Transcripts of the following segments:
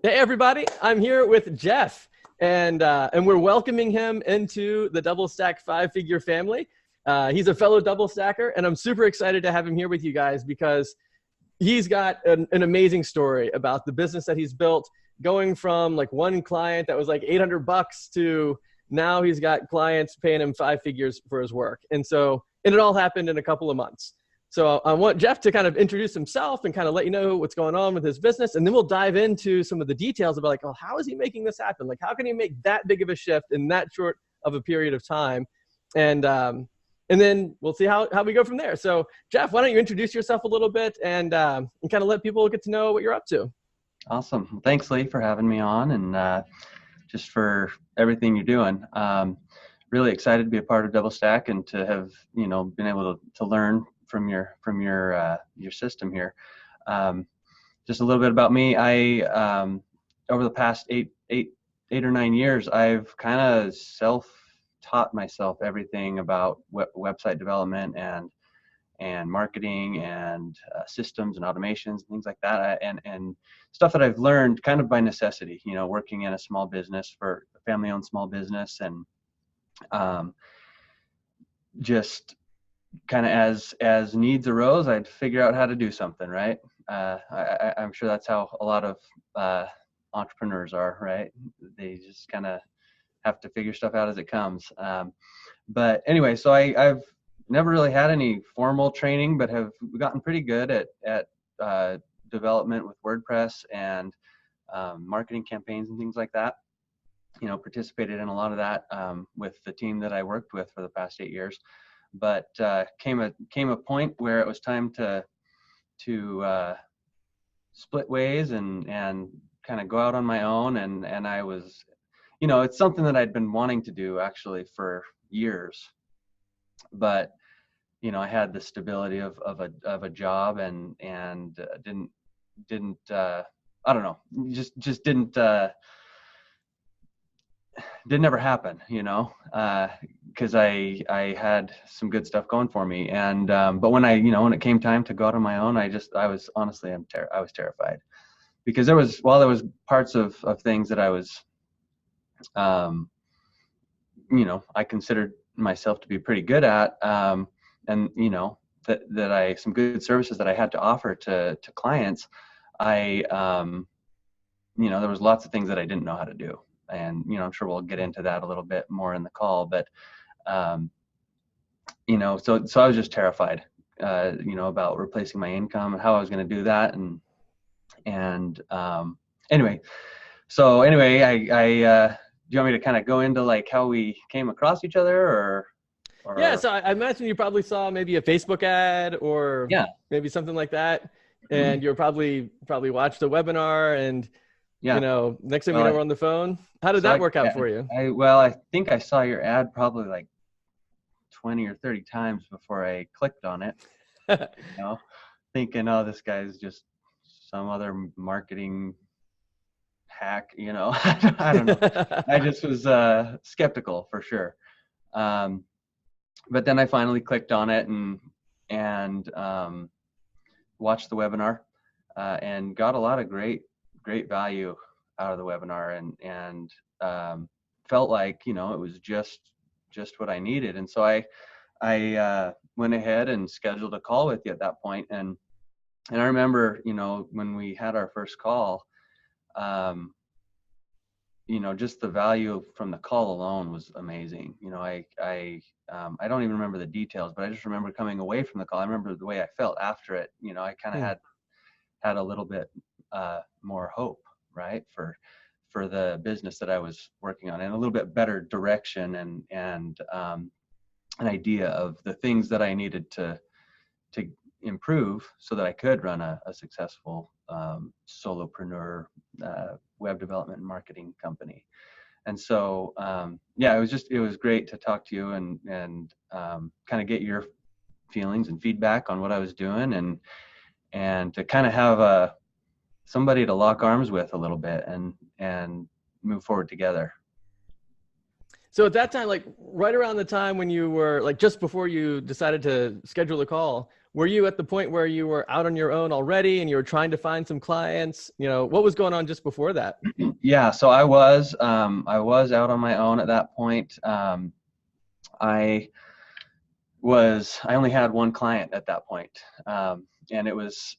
Hey everybody, I'm here with Jeff, and we're welcoming him into the DoubleStack 5-figure family. He's a fellow double stacker, and I'm super excited to have him here with you guys because he's got an amazing story about the business that he's built, going from like one client that was like $800 to now he's got clients paying him 5 figures for his work. And it all happened in a couple of months. So I want Jeff to kind of introduce himself and kind of let you know what's going on with his business. And then we'll dive into some of the details about like, oh, how is he making this happen? Like, how can he make that big of a shift in that short of a period of time? And then we'll see how we go from there. So Jeff, why don't you introduce yourself a little bit and kind of let people get to know what you're up to. Awesome. Thanks, Lee, for having me on and just for everything you're doing. Really excited to be a part of DoubleStack and to have, been able to learn from your system here. Just a little bit about me. I over the past eight or 9 years, I've kind of self-taught myself everything about website development and marketing and systems and automations and things like that, and stuff that I've learned kind of by necessity. Working in a small business, for a family-owned small business, and just kind of as needs arose, I'd figure out how to do something, right? I'm sure that's how a lot of entrepreneurs are, right? They just kind of have to figure stuff out as it comes. But anyway, so I've never really had any formal training, but have gotten pretty good at development with WordPress and marketing campaigns and things like that. Participated in a lot of that with the team that I worked with for the past 8 years. But came a point where it was time to split ways and kind of go out on my own. And I was, it's something that I'd been wanting to do actually for years. But I had the stability of a job and didn't I don't know, just didn't ever happen, because I had some good stuff going for me. And but when when it came time to go out on my own, I was honestly, I was terrified, because there was parts of things that I was I considered myself to be pretty good at, and that some good services that I had to offer to clients. There was lots of things that I didn't know how to do. And, I'm sure we'll get into that a little bit more in the call, but, so I was just terrified, about replacing my income and how I was going to do that. Anyway, do you want me to kind of go into like how we came across each other or? Yeah. So I imagine you probably saw maybe a Facebook ad or maybe something like that. And you're probably watched a webinar and, next thing we know, we're on the phone. How did that work out for you? I think I saw your ad probably like 20 or 30 times before I clicked on it, thinking, oh, this guy's just some other marketing hack, I don't know. I just was skeptical for sure. But then I finally clicked on it and watched the webinar and got a lot of great value out of the webinar and felt like, it was just what I needed. And so I went ahead and scheduled a call with you at that point. And I remember, when we had our first call, just the value from the call alone was amazing. I don't even remember the details, but I just remember coming away from the call. I remember the way I felt after it. I kind of had a little bit more hope, right, for the business that I was working on, and a little bit better direction and an idea of the things that I needed to improve so that I could run a successful solopreneur web development and marketing company. And so it was great to talk to you and kind of get your feelings and feedback on what I was doing and to kind of have somebody to lock arms with a little bit and move forward together. So at that time, like right around the time when you were like just before you decided to schedule a call, were you at the point where you were out on your own already and you were trying to find some clients? You know, what was going on just before that? Yeah, so I was out on my own at that point. I only had one client at that point. And it was,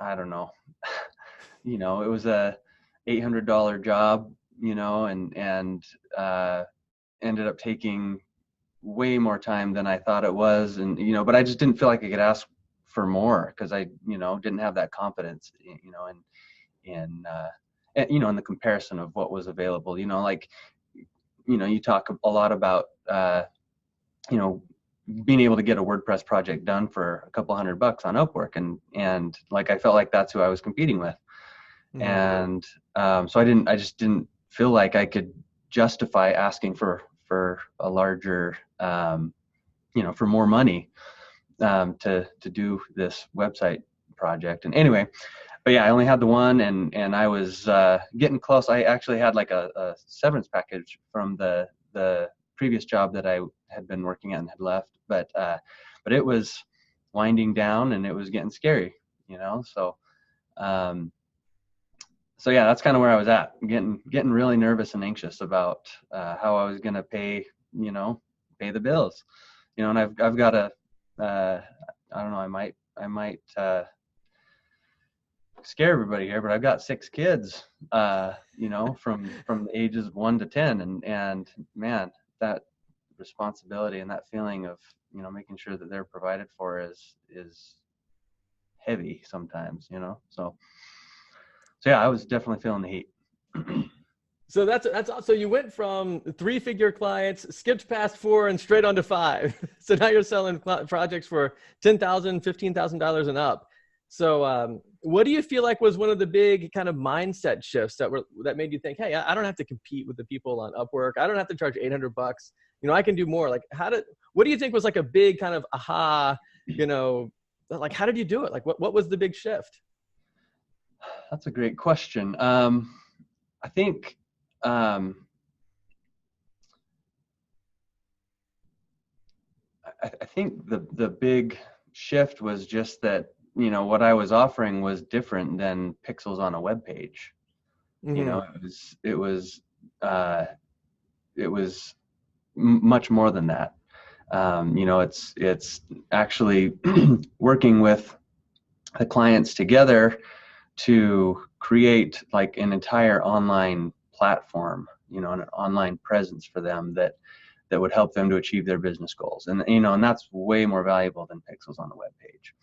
I don't know, you know, it was a $800 job, you know, and ended up taking way more time than I thought it was. And, you know, but I just didn't feel like I could ask for more because I, you know, didn't have that confidence, you know, you know, in the comparison of what was available, you know, like, you know, you talk a lot about, you know, being able to get a WordPress project done for a couple $100 on Upwork. And like, I felt like that's who I was competing with. Mm-hmm. And, so I just didn't feel like I could justify asking for a larger, you know, for more money, to do this website project. And anyway, but yeah, I only had the one, and I was, getting close. I actually had like a severance package from the previous job that I had been working at and had left, but it was winding down and it was getting scary, you know? So, so yeah, that's kind of where I was at, getting really nervous and anxious about, how I was going to pay the bills, you know, and I've got I don't know, I might, scare everybody here, but I've got 6 kids, you know, from the ages 1 to 10, and man, that responsibility and that feeling of, you know, making sure that they're provided for is heavy sometimes, you know. So yeah, I was definitely feeling the heat. So that's so you went from 3-figure clients, skipped past 4 and straight on to 5. So now you're selling projects for $10,000, $15,000 and up. So what do you feel like was one of the big kind of mindset shifts that made you think, hey, I don't have to compete with the people on Upwork. I don't have to charge $800. You know, I can do more. Like, what do you think was like a big kind of aha, you know, like, how did you do it? Like, what was the big shift? That's a great question. I think, I think the big shift was just that, you know, what I was offering was different than pixels on a web page. Mm-hmm. You know, it was much more than that. You know, it's actually working with the clients together to create like an entire online platform, you know, an online presence for them that would help them to achieve their business goals. And, you know, and that's way more valuable than pixels on a web page.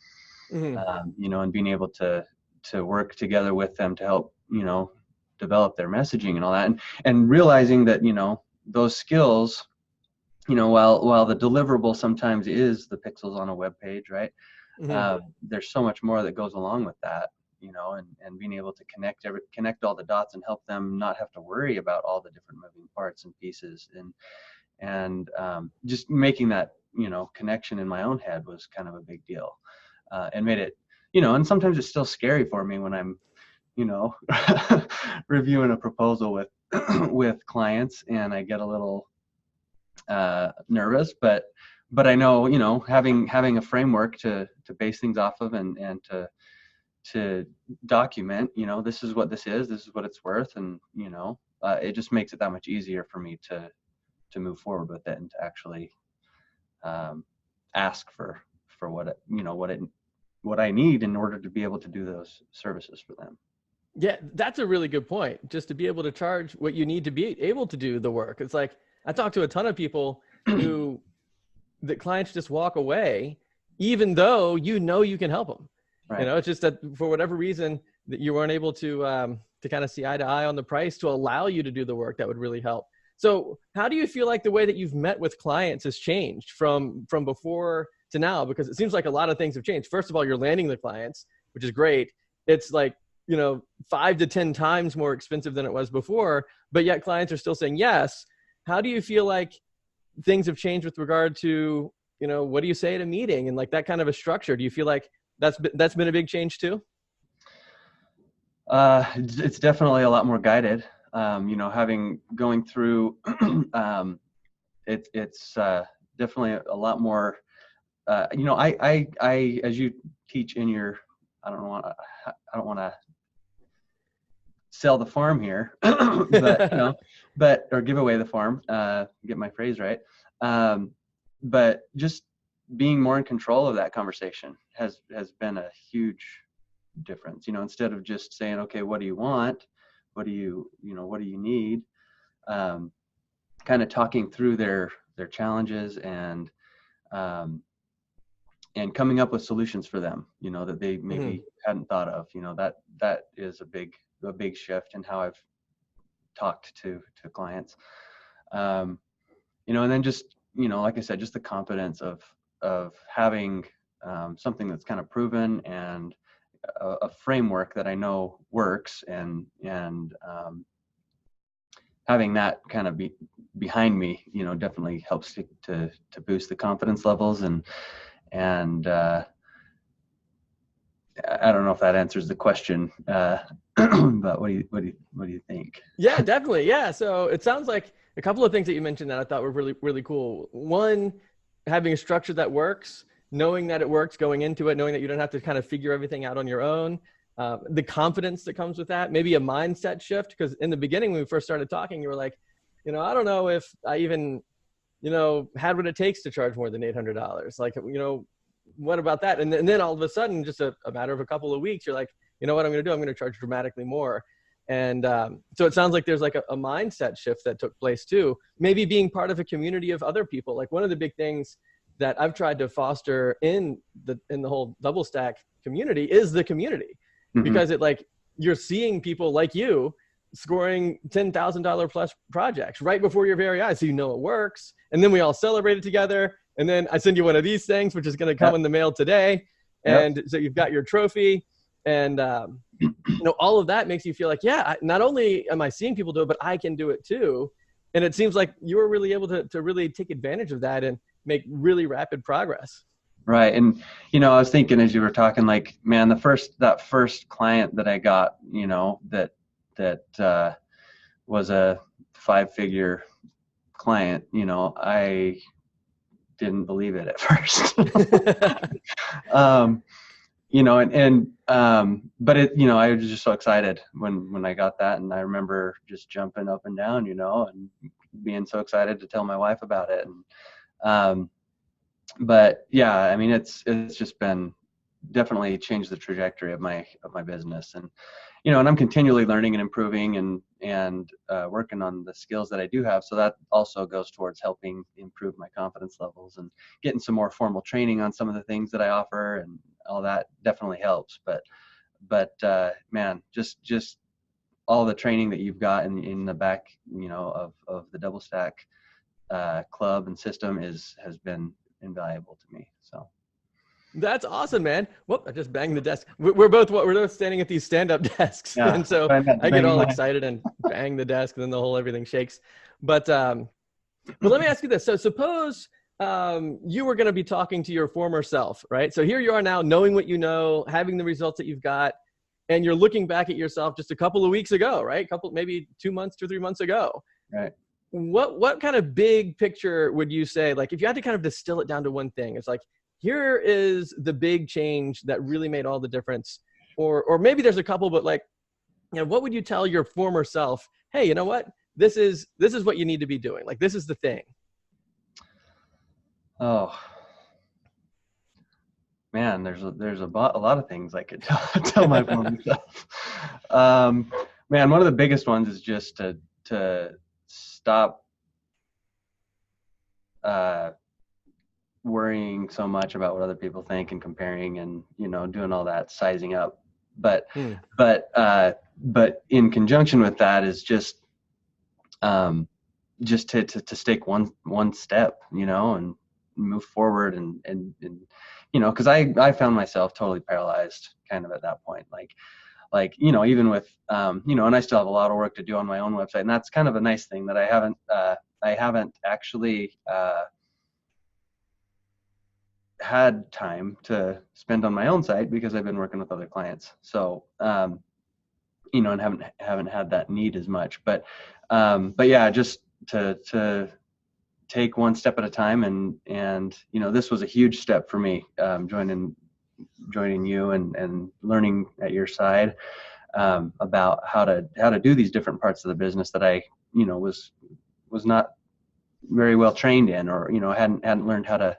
Mm-hmm. You know, and being able to work together with them to help, you know, develop their messaging and all that, and realizing that, you know, those skills, you know, while the deliverable sometimes is the pixels on a web page, right? Mm-hmm. There's so much more that goes along with that, you know, and being able to connect all the dots and help them not have to worry about all the different moving parts and pieces, and just making that, you know, connection in my own head was kind of a big deal, and made it, you know, and sometimes it's still scary for me when I'm, you know, reviewing a proposal with clients, and I get a little nervous, but I know, you know, having a framework to base things off of, and to document, you know, this is what this is what it's worth, and, you know, it just makes it that much easier for me to move forward with it, and to actually ask for what I need in order to be able to do those services for them. Yeah, that's a really good point. Just to be able to charge what you need to be able to do the work. It's like, I talk to a ton of people who the clients just walk away, even though, you know, you can help them. Right. You know, it's just that for whatever reason that you weren't able to kind of see eye to eye on the price to allow you to do the work that would really help. So how do you feel like the way that you've met with clients has changed from before to now? Because it seems like a lot of things have changed. First of all, you're landing the clients, which is great. It's like, you know, 5 to 10 times more expensive than it was before, but yet clients are still saying yes. How do you feel like things have changed with regard to, you know, what do you say at a meeting and like that kind of a structure? Do you feel like that's been a big change too? It's definitely a lot more guided. You know, going through, it's definitely a lot more you know, I, as you teach in your, I don't want to sell the farm here, but, you know, or give away the farm, get my phrase right. But just being more in control of that conversation has been a huge difference, you know, instead of just saying, okay, what do you want? What do you need? Kind of talking through their challenges and coming up with solutions for them, you know, that they maybe hadn't thought of, you know, that is a big shift in how I've talked to clients. You know, and then just, you know, like I said, just the confidence of having something that's kind of proven and a framework that I know works, and having that kind of behind me, you know, definitely helps to boost the confidence levels. And I don't know if that answers the question, but what do you think? Yeah, definitely. Yeah. So it sounds like a couple of things that you mentioned that I thought were really, really cool. One, having a structure that works, knowing that it works going into it, knowing that you don't have to kind of figure everything out on your own. The confidence that comes with that, maybe a mindset shift. Because in the beginning, when we first started talking, you were like, you know, I don't know if I even, you know, had what it takes to charge more than $800. Like, you know, what about that? And then all of a sudden, just a matter of a couple of weeks, you're like, you know what I'm going to do? I'm going to charge dramatically more. And so it sounds like there's like a mindset shift that took place too. Maybe being part of a community of other people. Like one of the big things that I've tried to foster in the whole DoubleStack community is the community, because it, like, you're seeing people like you scoring $10,000 plus projects right before your very eyes, so you know it works. And then we all celebrate it together. And then I send you one of these things, which is going to come in the mail today. And so you've got your trophy. And, you know, all of that makes you feel like, yeah, not only am I seeing people do it, but I can do it too. And it seems like you were really able to really take advantage of that and make really rapid progress. Right. And, you know, I was thinking as you were talking, like, man, that first client that I got, you know, that was a 5-figure client, you know, I didn't believe it at first. You know, but it, you know, I was just so excited when I got that. And I remember just jumping up and down, you know, and being so excited to tell my wife about it. And, but yeah, I mean, it's just been definitely changed the trajectory of my business. And, you know, and I'm continually learning and improving and working on the skills that I do have. So that also goes towards helping improve my confidence levels, and getting some more formal training on some of the things that I offer, and all that definitely helps. But man, just all the training that you've got in the back, you know, of the DoubleStack club and system has been invaluable to me. So. That's awesome, man. Whoop, I just banged the desk. We're both standing at these stand-up desks. Yeah, and so I get all excited and bang the desk, and then the whole everything shakes. But let me ask you this. So suppose you were going to be talking to your former self, right? So here you are now, knowing what you know, having the results that you've got, and you're looking back at yourself just a couple of weeks ago, right? Maybe 2 months, 2 or 3 months ago. Right. What kind of big picture would you say, like, if you had to kind of distill it down to one thing, it's like, here is the big change that really made all the difference. Or maybe there's a couple, but, like, you know, what would you tell your former self? Hey, you know what? This is what you need to be doing. Like, this is the thing. Oh man, there's a lot of things I could tell my former self. Man, one of the biggest ones is just to stop worrying so much about what other people think and comparing and, you know, doing all that sizing up. But in conjunction with that is just to take one step, you know, and move forward and you know, because I found myself totally paralyzed kind of at that point, like you know, even with you know, and I still have a lot of work to do on my own website, and that's kind of a nice thing that I haven't actually had time to spend on my own site because I've been working with other clients. So you know, and haven't had that need as much. But yeah, just to take one step at a time. And, this was a huge step for me, joining you and learning at your side, about how to do these different parts of the business that I, was not very well trained in, or, hadn't learned how to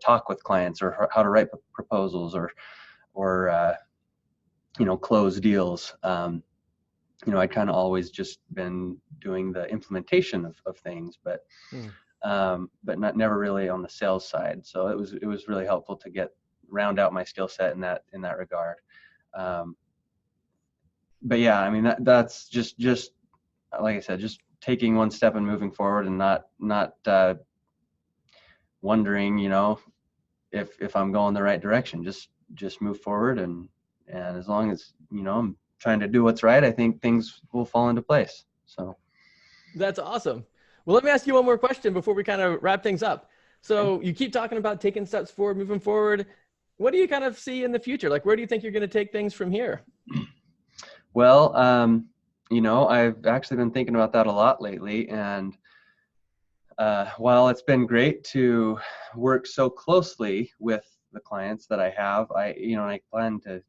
talk with clients, or how to write proposals, or close deals. I'd kind of always just been doing the implementation of things, but never really on the sales side. So it was really helpful to round out my skill set in that regard. But yeah, I mean, that's just like I said, just taking one step and moving forward, and not wondering, if I'm going the right direction. Just move forward, and as long as, I'm trying to do what's right, I think things will fall into place. So that's awesome. Well, let me ask you one more question before we kind of wrap things up. So you keep talking about taking steps forward, moving forward. What do you kind of see in the future? Like, where do you think you're going to take things from here? Well, I've actually been thinking about that a lot lately. And while it's been great to work so closely with the clients that I have, I plan to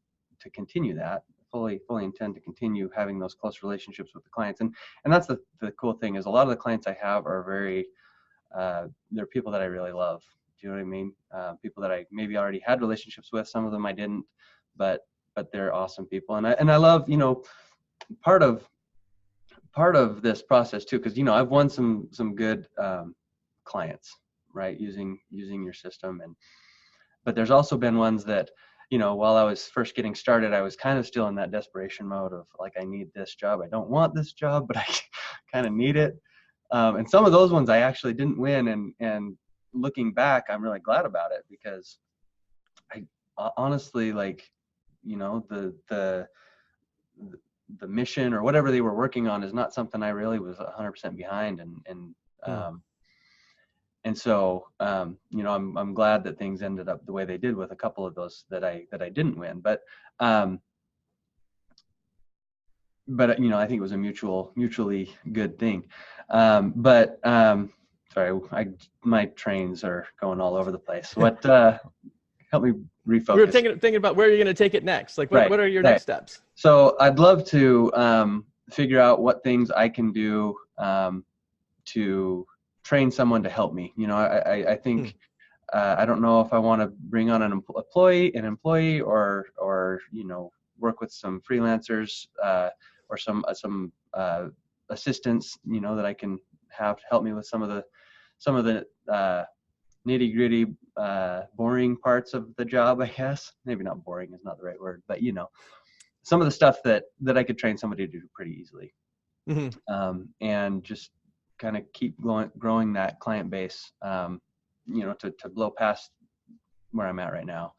continue that. Fully intend to continue having those close relationships with the clients. And that's the cool thing, is a lot of the clients I have are very, they're people that I really love. Do you know what I mean? People that I maybe already had relationships with. Some of them I didn't, but they're awesome people. And I love, part of this process too, because, I've won some good clients, right? Using your system. But there's also been ones that, while I was first getting started, I was kind of still in that desperation mode of like, I need this job. I don't want this job, but I kind of need it. And some of those ones I actually didn't win. And looking back, I'm really glad about it, because I honestly, like, the mission or whatever they were working on is not something I really was 100% behind. And so, I'm glad that things ended up the way they did with a couple of those that I didn't win. But I think it was a mutually good thing. Sorry, my trains are going all over the place. What help me refocus? We were thinking about where you're going to take it next. Like, what are your next steps? So I'd love to figure out what things I can do to train someone to help me. I think I don't know if I want to bring on an employee, or work with some freelancers, or some assistants, that I can have help me with some of the nitty-gritty, boring parts of the job, I guess. Maybe not boring is not the right word, but some of the stuff that I could train somebody to do pretty easily. And just kind of keep growing that client base, to blow past where I'm at right now.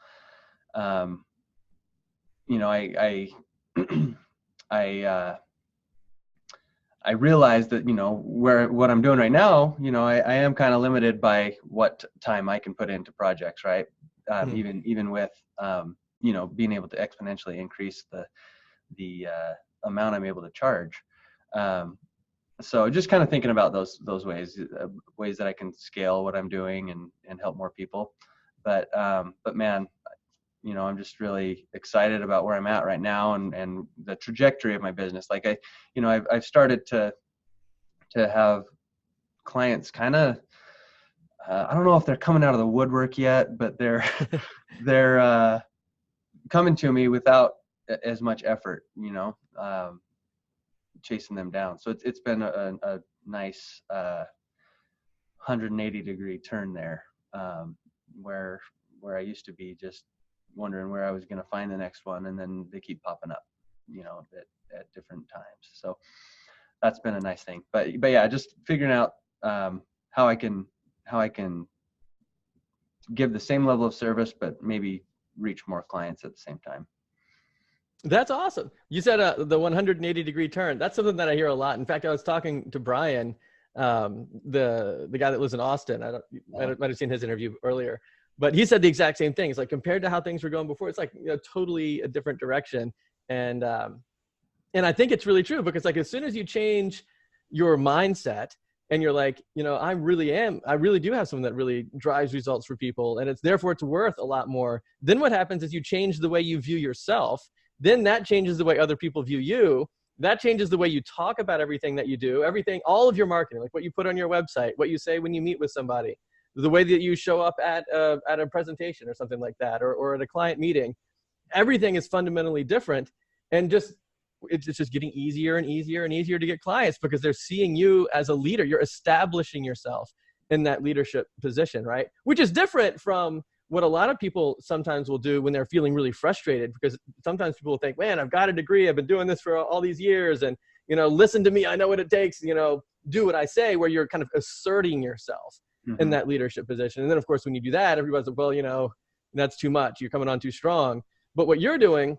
I realized that, what I'm doing right now, I am kind of limited by what time I can put into projects, right? Even with, being able to exponentially increase the amount I'm able to charge. So just kind of thinking about those ways that I can scale what I'm doing and help more people. But man, I'm just really excited about where I'm at right now and the trajectory of my business. Like I've started to have clients kind of, I don't know if they're coming out of the woodwork yet, but they're coming to me without as much effort, chasing them down. So it's been a nice 180-degree turn there, where I used to be just wondering where I was going to find the next one, and then they keep popping up, at different times. So that's been a nice thing. But yeah, just figuring out how I can give the same level of service, but maybe reach more clients at the same time. That's awesome. You said the 180-degree turn. That's something that I hear a lot. In fact, I was talking to Brian, the guy that lives in Austin. I might have seen his interview earlier, but he said the exact same thing. It's like, compared to how things were going before, it's like, totally a different direction. And I think it's really true, because like, as soon as you change your mindset and you're like, I really do have something that really drives results for people, and therefore it's worth a lot more. Then what happens is you change the way you view yourself. Then that changes the way other people view you. That changes the way you talk about everything that you do, all of your marketing, like what you put on your website, what you say when you meet with somebody, the way that you show up at a presentation or something like that, or at a client meeting. Everything is fundamentally different, and it's just getting easier and easier and easier to get clients because they're seeing you as a leader. You're establishing yourself in that leadership position, right? Which is different from what a lot of people sometimes will do when they're feeling really frustrated, because sometimes people will think, man, I've got a degree, I've been doing this for all these years, and listen to me, I know what it takes, do what I say, where you're kind of asserting yourself in that leadership position. And then of course, when you do that, everybody's like, well, that's too much, you're coming on too strong. But what you're doing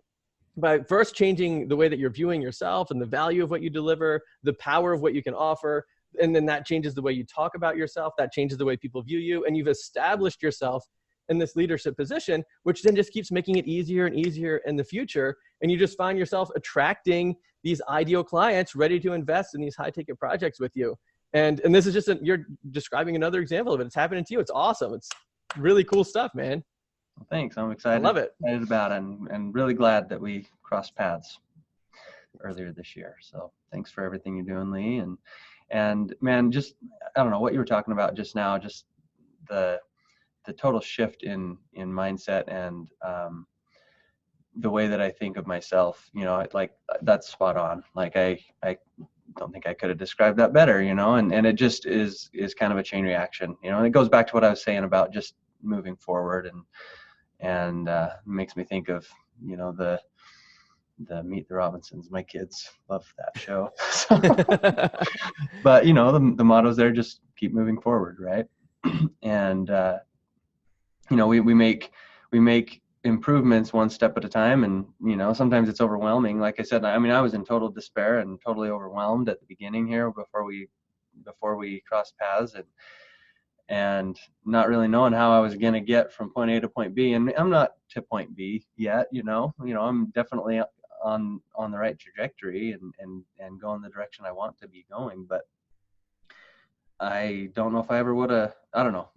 by first changing the way that you're viewing yourself and the value of what you deliver, the power of what you can offer, and then that changes the way you talk about yourself, that changes the way people view you, and you've established yourself in this leadership position, which then just keeps making it easier and easier in the future. And you just find yourself attracting these ideal clients ready to invest in these high ticket projects with you. And this is just, you're describing another example of it. It's happening to you. It's awesome. It's really cool stuff, man. Well, thanks. I'm excited. I love it. Excited about it, and really glad that we crossed paths earlier this year. So thanks for everything you're doing, Lee. And man, just, I don't know what you were talking about just now, just the total shift in mindset and the way that I think of myself, like that's spot on. Like I don't think I could have described that better, and it just is kind of a chain reaction, and it goes back to what I was saying about just moving forward, and makes me think of, the Meet the Robinsons. My kids love that show. But the motto's there, just keep moving forward, right? And we make improvements one step at a time, and sometimes it's overwhelming. Like I said, I was in total despair and totally overwhelmed at the beginning here before we crossed paths, and not really knowing how I was going to get from point A to point B. And I'm not to point B yet, I'm definitely on the right trajectory and going the direction I want to be going, but I don't know if I ever would have. I don't know,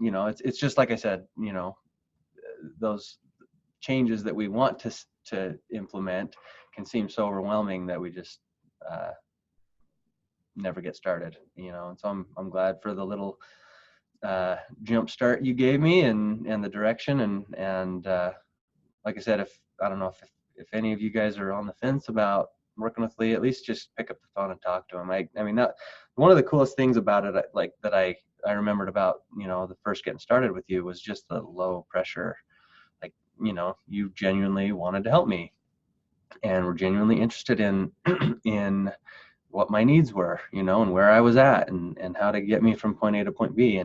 it's just like I said, those changes that we want to implement can seem so overwhelming that we just never get started, and so I'm glad for the little jump start you gave me and the direction, and like I said, I don't know if any of you guys are on the fence about working with Lee, at least just pick up the phone and talk to him. That one of the coolest things about it, like that I remembered about, the first getting started with you, was just the low pressure. Like, you genuinely wanted to help me and were genuinely interested in what my needs were, and where I was at and how to get me from point A to point B.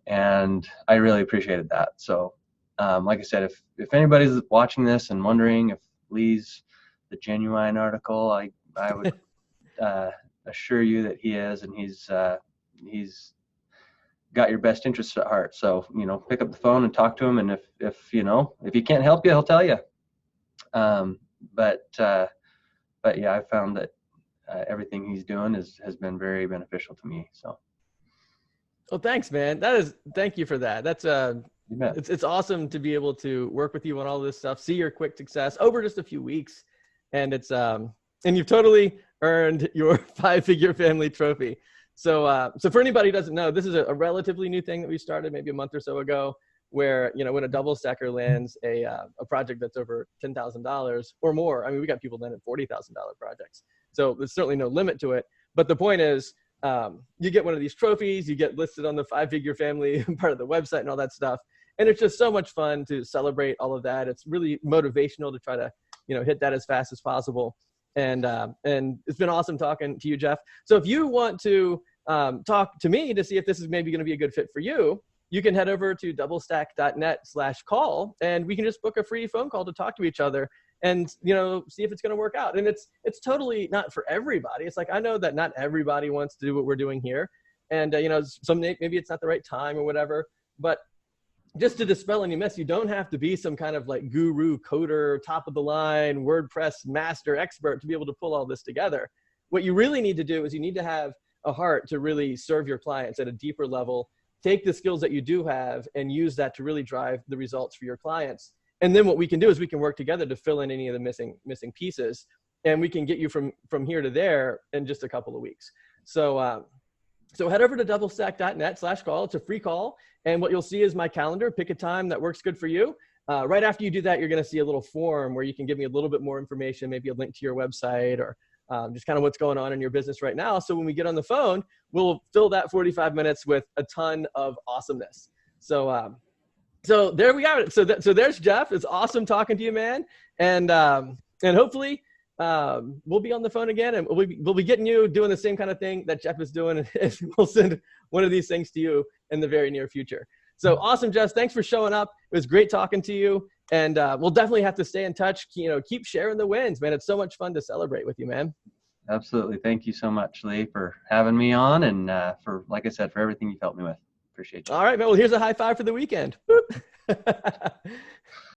And I really appreciated that. So, like I said, if anybody's watching this and wondering if Lee's the genuine article, I would assure you that he is, and he's got your best interests at heart. So, pick up the phone and talk to him. And if he can't help you, he'll tell you. But yeah, I found that everything he's doing has been very beneficial to me. So. Well, thanks, man. Thank you for that. That's it's awesome to be able to work with you on all this stuff, see your quick success over just a few weeks. And and you've totally earned your 5-figure family trophy. So for anybody who doesn't know, this is a relatively new thing that we started maybe a month or so ago, where, when a double stacker lands a project that's over $10,000 or more, we got people landing $40,000 projects. So there's certainly no limit to it. But the point is, you get one of these trophies, you get listed on the 5-figure family part of the website and all that stuff. And it's just so much fun to celebrate all of that. It's really motivational to try to, hit that as fast as possible. And it's been awesome talking to you, Jeff. So if you want to talk to me to see if this is maybe going to be a good fit for you, you can head over to doublestack.net/call, and we can just book a free phone call to talk to each other and, see if it's going to work out. And it's totally not for everybody. It's like, I know that not everybody wants to do what we're doing here. And, maybe it's not the right time or whatever, but just to dispel any myths, you don't have to be some kind of like guru, coder, top of the line, WordPress master expert to be able to pull all this together. What you really need to do is you need to have a heart to really serve your clients at a deeper level, take the skills that you do have and use that to really drive the results for your clients. And then what we can do is we can work together to fill in any of the missing pieces, and we can get you from here to there in just a couple of weeks. So so head over to doublestack.net/call. It's a free call. And what you'll see is my calendar. Pick a time that works good for you. Right after you do that, you're going to see a little form where you can give me a little bit more information, maybe a link to your website, or just kind of what's going on in your business right now. So when we get on the phone, we'll fill that 45 minutes with a ton of awesomeness. So so there we got it. So there's Jeff. It's awesome talking to you, man. And hopefully we'll be on the phone again, and we'll be getting you doing the same kind of thing that Jeff is doing. And we'll send one of these things to you in the very near future. So awesome, Jeff. Thanks for showing up. It was great talking to you. And we'll definitely have to stay in touch. Keep sharing the wins, man. It's so much fun to celebrate with you, man. Absolutely. Thank you so much, Lee, for having me on, and for, like I said, for everything you've helped me with. Appreciate you. All right, man. Well, here's a high five for the weekend.